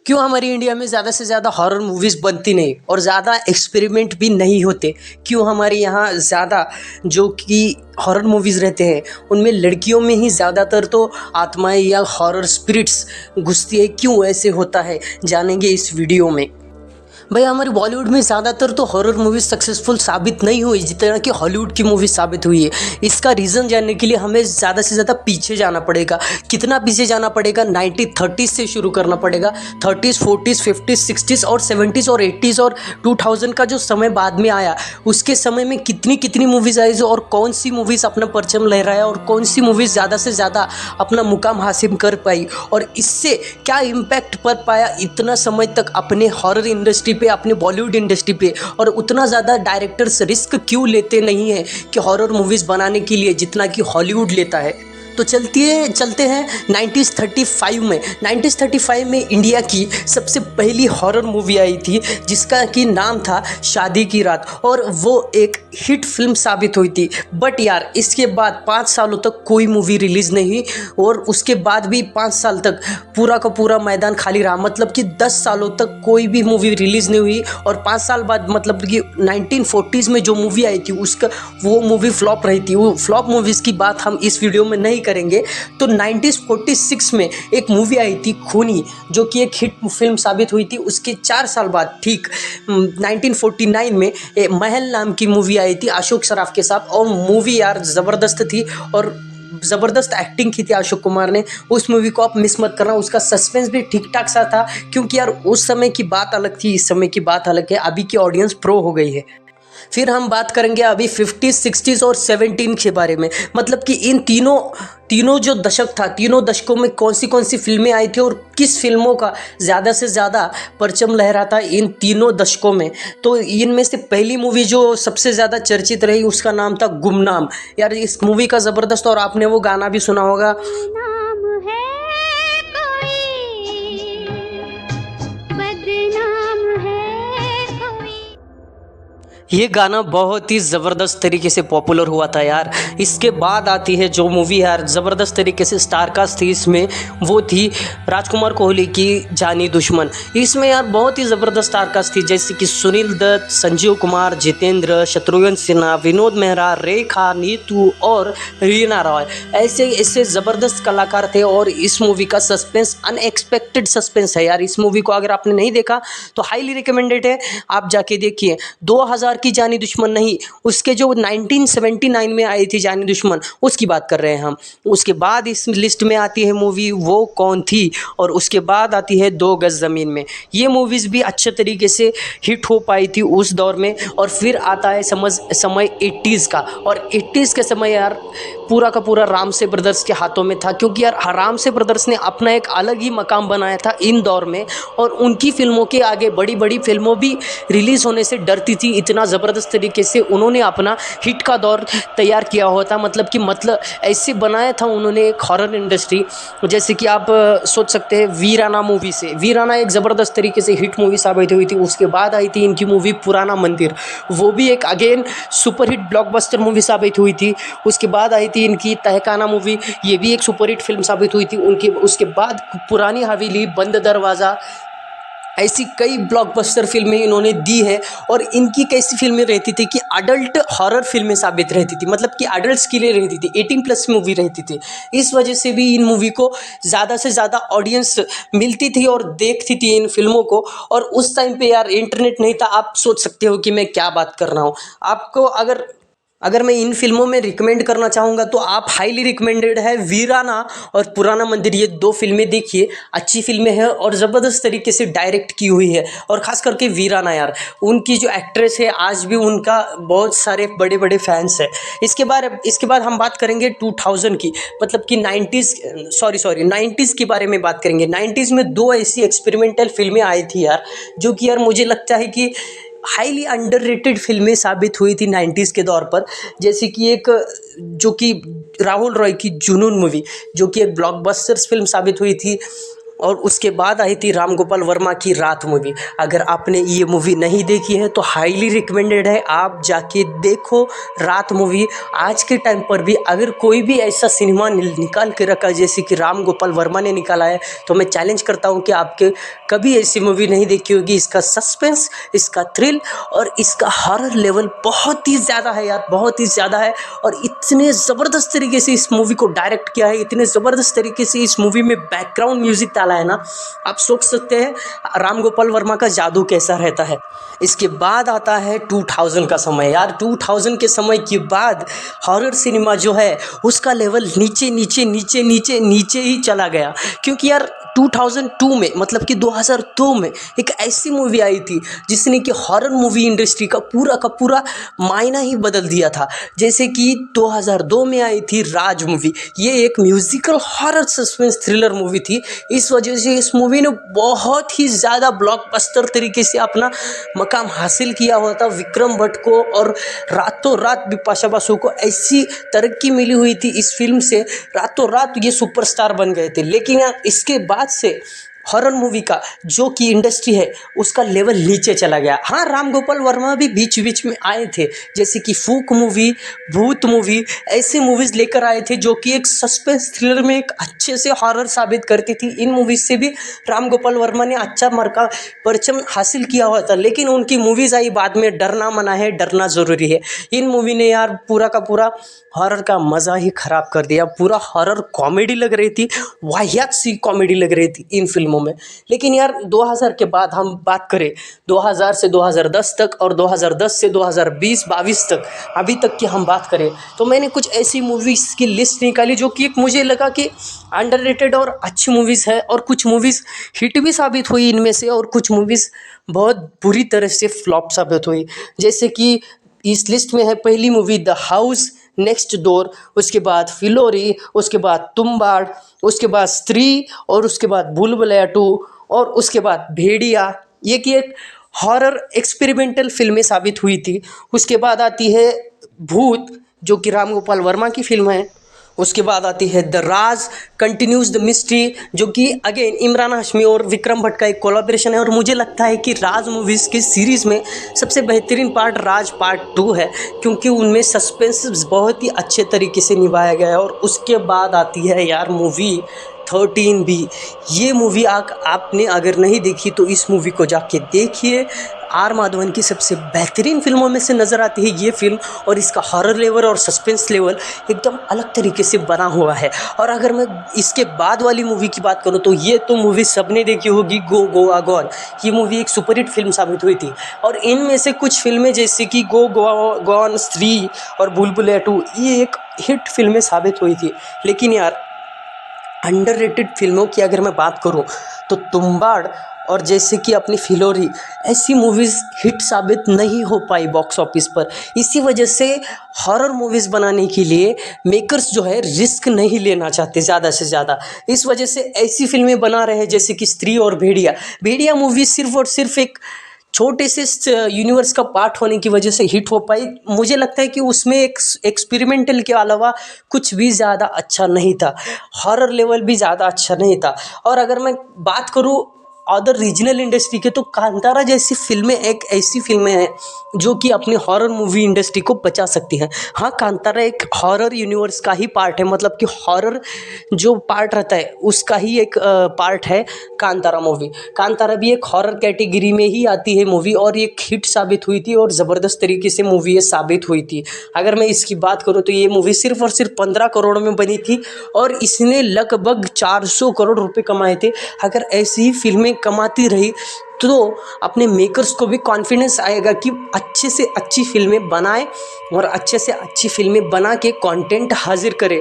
क्यों हमारी इंडिया में ज़्यादा से ज़्यादा हॉरर मूवीज़ बनती नहीं और ज़्यादा एक्सपेरिमेंट भी नहीं होते? क्यों हमारे यहाँ ज़्यादा जो कि हॉरर मूवीज़ रहते हैं उनमें लड़कियों में ही ज़्यादातर तो आत्माएं या हॉरर स्पिरिट्स घुसती है? क्यों ऐसे होता है, जानेंगे इस वीडियो में। भाई हमारे बॉलीवुड में ज़्यादातर तो हॉरर मूवीज सक्सेसफुल साबित नहीं हुई जितना कि हॉलीवुड की मूवी साबित हुई है। इसका रीज़न जानने के लिए हमें ज़्यादा से ज़्यादा पीछे जाना पड़ेगा। कितना पीछे जाना पड़ेगा? 1930s से शुरू करना पड़ेगा। 30s 40s 50s 60s और 70s और 80s और 2000 का जो समय बाद में आया, उसके समय में कितनी कितनी मूवीज़ आई और कौन सी मूवीज़ अपना परचम लहराया और कौन सी मूवीज़ ज़्यादा से ज़्यादा अपना मुकाम हासिल कर पाई और इससे क्या इम्पैक्ट पड़ पाया इतना समय तक अपने हॉरर इंडस्ट्री पे, अपने बॉलीवुड इंडस्ट्री पे। और उतना ज़्यादा डायरेक्टर्स रिस्क क्यों लेते नहीं हैं कि हॉरर मूवीज़ बनाने के लिए जितना कि हॉलीवुड लेता है। तो चलते हैं 1935 में। 1935 में इंडिया की सबसे पहली हॉरर मूवी आई थी जिसका कि नाम था शादी की रात और वो एक हिट फिल्म साबित हुई थी। बट यार इसके बाद 5 सालों तक कोई मूवी रिलीज़ नहीं हुई और उसके बाद भी 5 साल तक पूरा का पूरा मैदान खाली रहा। मतलब कि 10 सालों तक कोई भी मूवी रिलीज़ नहीं हुई और 5 साल बाद मतलब कि 1940s में जो मूवी आई थी उसका वो मूवी फ्लॉप रही थी। वो फ्लॉप मूवीज़ की बात हम इस वीडियो में नहीं करेंगे। तो 1946 में एक मूवी आई थी खूनी, जो कि एक हिट फिल्म साबित हुई थी। उसके 4 साल बाद ठीक 1949 में महल नाम की मूवी आई थी अशोक सराफ के साथ और मूवी यार ज़बरदस्त थी और ज़बरदस्त एक्टिंग की थी अशोक कुमार ने। उस मूवी को आप मिस मत करना। उसका सस्पेंस भी ठीक ठाक सा था क्योंकि यार उस समय की बात अलग थी, इस समय की बात अलग है। अभी की ऑडियंस प्रो हो गई है। फिर हम बात करेंगे अभी 50s 60s और 17 के बारे में। मतलब कि इन तीनों जो दशक था, तीनों दशकों में कौन सी फिल्में आई थी और किस फिल्मों का ज़्यादा से ज़्यादा परचम लहरा था इन तीनों दशकों में। तो इनमें से पहली मूवी जो सबसे ज़्यादा चर्चित रही उसका नाम था गुमनाम। यार इस मूवी का ज़बरदस्त, और आपने वो गाना भी सुना होगा, ये गाना बहुत ही ज़बरदस्त तरीके से पॉपुलर हुआ था यार। इसके बाद आती है जो मूवी यार ज़बरदस्त तरीके से स्टारकास्ट थी इसमें, वो थी राजकुमार कोहली की जानी दुश्मन। इसमें यार बहुत ही ज़बरदस्त स्टारकास्ट थी जैसे कि सुनील दत्त, संजीव कुमार, जितेंद्र, शत्रुघ्न सिन्हा, विनोद मेहरा, रेखा, नीतू और रीना रॉय। ऐसे ऐसे ज़बरदस्त कलाकार थे और इस मूवी का सस्पेंस अनएक्सपेक्टेड सस्पेंस है यार। इस मूवी को अगर आपने नहीं देखा तो हाईली रिकमेंडेड है, आप जाके देखिए। 2000 की जानी दुश्मन नहीं, उसके जो 1979 में आई थी जानी दुश्मन, उसकी बात कर रहे हैं हम। उसके बाद इस लिस्ट में आती है मूवी वो कौन थी और उसके बाद आती है दो गज ज़मीन में। ये मूवीज़ भी अच्छे तरीके से हिट हो पाई थी उस दौर में। और फिर आता है समय 80s का, और 80s के समय यार पूरा का पूरा रामसे ब्रदर्स के हाथों में था क्योंकि यार रामसे ब्रदर्स ने अपना एक अलग ही मकाम बनाया था इन दौर में और उनकी फिल्मों के आगे बड़ी बड़ी फिल्मों भी रिलीज़ होने से डरती थी। इतना ज़बरदस्त तरीके से उन्होंने अपना हिट का दौर तैयार किया हुआ था। मतलब ऐसे बनाया था उन्होंने एक हॉरर इंडस्ट्री। जैसे कि आप सोच सकते हैं वीराना मूवी से, वीराना एक ज़बरदस्त तरीके से हिट मूवी साबित हुई थी। उसके बाद आई थी इनकी मूवी पुराना मंदिर, वो भी एक अगेन सुपरहिट ब्लॉकबस्टर मूवी साबित हुई थी। उसके बाद आई थी इनकी तहखाना मूवी, ये भी एक सुपरहिट फिल्म साबित हुई थी उनकी। उसके बाद पुरानी हवेली, बंद दरवाज़ा, ऐसी कई ब्लॉकबस्टर फिल्में इन्होंने दी है। और इनकी कैसी फिल्में रहती थी कि अडल्ट हॉरर फिल्में साबित रहती थी, मतलब कि अडल्ट्स के लिए रहती थी, 18+ मूवी रहती थी। इस वजह से भी इन मूवी को ज़्यादा से ज़्यादा ऑडियंस मिलती थी और देखती थी इन फिल्मों को। और उस टाइम पे यार इंटरनेट नहीं था। आप सोच सकते हो कि मैं क्या बात कर रहा हूँ। आपको अगर मैं इन फिल्मों में रिकमेंड करना चाहूँगा तो आप हाईली रिकमेंडेड है वीराना और पुराना मंदिर। ये 2 फिल्में देखिए, अच्छी फिल्में हैं और ज़बरदस्त तरीके से डायरेक्ट की हुई है। और ख़ास करके वीराना यार, उनकी जो एक्ट्रेस है आज भी उनका बहुत सारे बड़े बड़े फैंस हैं। इसके बाद हम बात करेंगे 2000 की, मतलब कि 90s के बारे में बात करेंगे। 90s में 2 ऐसी एक्सपेरिमेंटल फिल्में आई थी यार, जो कि यार मुझे लगता है कि हाईली अंडररेटेड फिल्में साबित हुई थी 90s के दौर पर। जैसे कि एक जो कि राहुल रॉय की जुनून मूवी, जो कि एक ब्लॉकबस्टर फिल्म साबित हुई थी। और उसके बाद आई थी राम गोपाल वर्मा की रात मूवी। अगर आपने ये मूवी नहीं देखी है तो हाईली रिकमेंडेड है, आप जाके देखो रात मूवी। आज के टाइम पर भी अगर कोई भी ऐसा सिनेमा निकाल के रखा है जैसे कि राम गोपाल वर्मा ने निकाला है, तो मैं चैलेंज करता हूँ कि आपके कभी ऐसी मूवी नहीं देखी होगी। इसका सस्पेंस, इसका थ्रिल और इसका हॉरर लेवल बहुत ही ज़्यादा है यार, बहुत ही ज़्यादा है। और इतने ज़बरदस्त तरीके से इस मूवी को डायरेक्ट किया है, इतने ज़बरदस्त तरीके से इस मूवी में बैकग्राउंड म्यूजिक डाला है ना, आप सोच सकते हैं राम गोपाल वर्मा का जादू कैसा रहता है। इसके बाद आता है 2000 का समय। यार 2000 के समय के बाद हॉरर सिनेमा जो है उसका लेवल नीचे नीचे नीचे नीचे नीचे ही चला गया, क्योंकि यार 2002 में, मतलब कि 2002 में एक ऐसी मूवी आई थी जिसने कि हॉरर मूवी इंडस्ट्री का पूरा मायना ही बदल दिया था। जैसे कि 2002 में आई थी राज मूवी। ये एक musical horror suspense thriller movie थी। इस वजह से इस मूवी ने बहुत ही ज़्यादा ब्लॉकबस्टर तरीके से अपना मकाम हासिल किया हुआ था। विक्रम भट्ट को और रातों रात बिपाशा बासु को ऐसी तरक्की मिली हुई थी इस फिल्म से, रातों रात ये सुपरस्टार बन गए थे। लेकिन यार इसके बाद से हॉरर मूवी का जो कि इंडस्ट्री है उसका लेवल नीचे चला गया। हाँ, राम गोपाल वर्मा भी बीच बीच में आए थे, जैसे कि फूक मूवी, भूत मूवी, ऐसी मूवीज़ लेकर आए थे जो कि एक सस्पेंस थ्रिलर में एक अच्छे से हॉरर साबित करती थी। इन मूवीज़ से भी राम गोपाल वर्मा ने अच्छा मरका परचम हासिल किया हुआ था। लेकिन उनकी मूवीज़ आई बाद में, डरना मना है, डरना ज़रूरी है। इन मूवी ने यार पूरा का पूरा हॉरर का मज़ा ही ख़राब कर दिया। पूरा हॉरर कॉमेडी लग रही थी, वाहियात सी कॉमेडी लग रही थी इन फिल्मों में। लेकिन यार 2000 के बाद हम बात करें, 2000 से 2010 तक और 2010 से 2020-22 तक, अभी तक की हम बात करें, तो मैंने कुछ ऐसी मूवीज़ की लिस्ट निकाली जो कि एक मुझे लगा कि अंडररेटेड और अच्छी मूवीज़ है, और कुछ मूवीज़ हिट भी साबित हुई इनमें से, और कुछ मूवीज़ बहुत बुरी तरह से फ्लॉप साबित हुई। जैसे कि इस लिस्ट में है पहली movie the house, next door, उसके बाद फिलोरी, उसके बाद तुम्बाड़, उसके बाद स्त्री, और उसके बाद भूल भुलैया 2, और उसके बाद भेड़िया। ये कि एक हॉरर एक्सपेरिमेंटल फिल्में साबित हुई थी। उसके बाद आती है भूत, जो कि राम गोपाल वर्मा की फिल्म है। उसके बाद आती है the Raj continues the mystery, जो कि अगेन इमरान हाशमी और विक्रम भट्ट का एक कोलैबोरेशन है। और मुझे लगता है कि राज मूवीज़ की सीरीज़ में सबसे बेहतरीन पार्ट राज पार्ट 2 है, क्योंकि उनमें सस्पेंस बहुत ही अच्छे तरीके से निभाया गया है। और उसके बाद आती है यार मूवी 13B। ये मूवी आपने अगर नहीं देखी तो इस मूवी को जाके देखिए। आर माधवन की सबसे बेहतरीन फिल्मों में से नज़र आती है ये फिल्म, और इसका हॉरर लेवल और सस्पेंस लेवल एकदम अलग तरीके से बना हुआ है। और अगर मैं इसके बाद वाली मूवी की बात करूँ तो ये तो मूवी सबने देखी होगी, गो गोवा गॉन। ये मूवी एक सुपरहिट फिल्म साबित हुई थी। और इनमें से कुछ फिल्में जैसे कि गो गोवा गॉन, स्त्री और भूल भुलैया 2, ये एक हिट फिल्में साबित हुई थी। लेकिन यार अंडररेटेड फिल्मों की अगर मैं बात करूं तो तुम्बाड़ और जैसे कि अपनी फिलोरी, ऐसी मूवीज़ हिट साबित नहीं हो पाई बॉक्स ऑफिस पर। इसी वजह से हॉरर मूवीज़ बनाने के लिए मेकर्स जो है रिस्क नहीं लेना चाहते ज़्यादा से ज़्यादा। इस वजह से ऐसी फिल्में बना रहे हैं जैसे कि स्त्री और भेड़िया। भेड़िया मूवी सिर्फ और सिर्फ एक छोटे से यूनिवर्स का पार्ट होने की वजह से हिट हो पाई। मुझे लगता है कि उसमें एक एक्सपेरिमेंटल के अलावा कुछ भी ज़्यादा अच्छा नहीं था, हॉरर लेवल भी ज़्यादा अच्छा नहीं था। और अगर मैं बात करूँ अदर रीजनल इंडस्ट्री के, तो कांतारा जैसी फिल्में एक ऐसी फिल्में हैं जो कि अपनी हॉरर मूवी इंडस्ट्री को बचा सकती हैं। हाँ, कांतारा एक हॉरर यूनिवर्स का ही पार्ट है, मतलब कि हॉरर जो पार्ट रहता है उसका ही एक पार्ट है कांतारा मूवी। कांतारा भी एक हॉरर कैटेगरी में ही आती है मूवी, और एक हिट साबित हुई थी और ज़बरदस्त तरीके से मूवी ये साबित हुई थी। अगर मैं इसकी बात करूँ तो ये मूवी सिर्फ और सिर्फ 15 करोड़ में बनी थी, और इसने लगभग 400 करोड़ रुपए कमाए थे। अगर ऐसी ही फिल्में कमाती रही तो अपने मेकर्स को भी कॉन्फिडेंस आएगा कि अच्छे से अच्छी फिल्में बनाएं, और अच्छे से अच्छी फिल्में बना के कंटेंट हाजिर करें।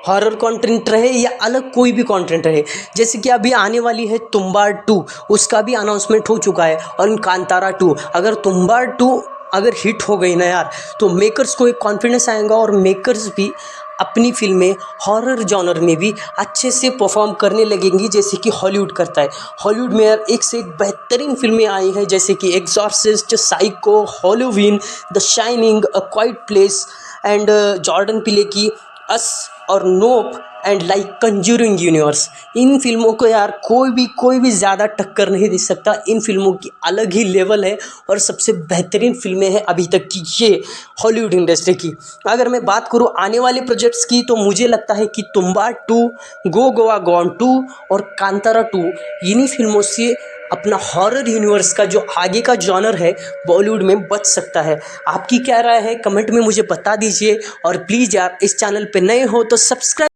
हॉरर कंटेंट रहे या अलग कोई भी कंटेंट रहे। जैसे कि अभी आने वाली है तुम्बाड़ 2, उसका भी अनाउंसमेंट हो चुका है। और कांतारा 2, अगर तुम्बाड़ 2 अगर हिट हो गई ना यार, तो मेकर्स को एक कॉन्फिडेंस आएगा, और मेकर्स भी अपनी फिल्में हॉरर जॉनर में भी अच्छे से परफॉर्म करने लगेंगी, जैसे कि हॉलीवुड करता है। हॉलीवुड में यार एक से एक बेहतरीन फिल्में आई हैं, जैसे कि Exorcist, psycho, Halloween, the shining, a quite place, and Jordan पीले की अस और नोप, एंड लाइक कंज्यूरिंग यूनिवर्स, इन फिल्मों को यार कोई भी ज़्यादा टक्कर नहीं दे सकता। इन फिल्मों की अलग ही लेवल है और सबसे बेहतरीन फिल्में हैं अभी तक की ये हॉलीवुड इंडस्ट्री की। अगर मैं बात करूँ आने वाले प्रोजेक्ट्स की तो मुझे लगता है कि तुम्बा 2, गो गोवा गॉन 2 और कांतारा 2 इन्हीं फिल्मों से अपना हॉरर यूनिवर्स का जो आगे का जॉनर है बॉलीवुड में बच सकता है। आपकी क्या राय है कमेंट में मुझे बता दीजिए और प्लीज़ यार इस चैनल पे नए हो तो सब्सक्राइब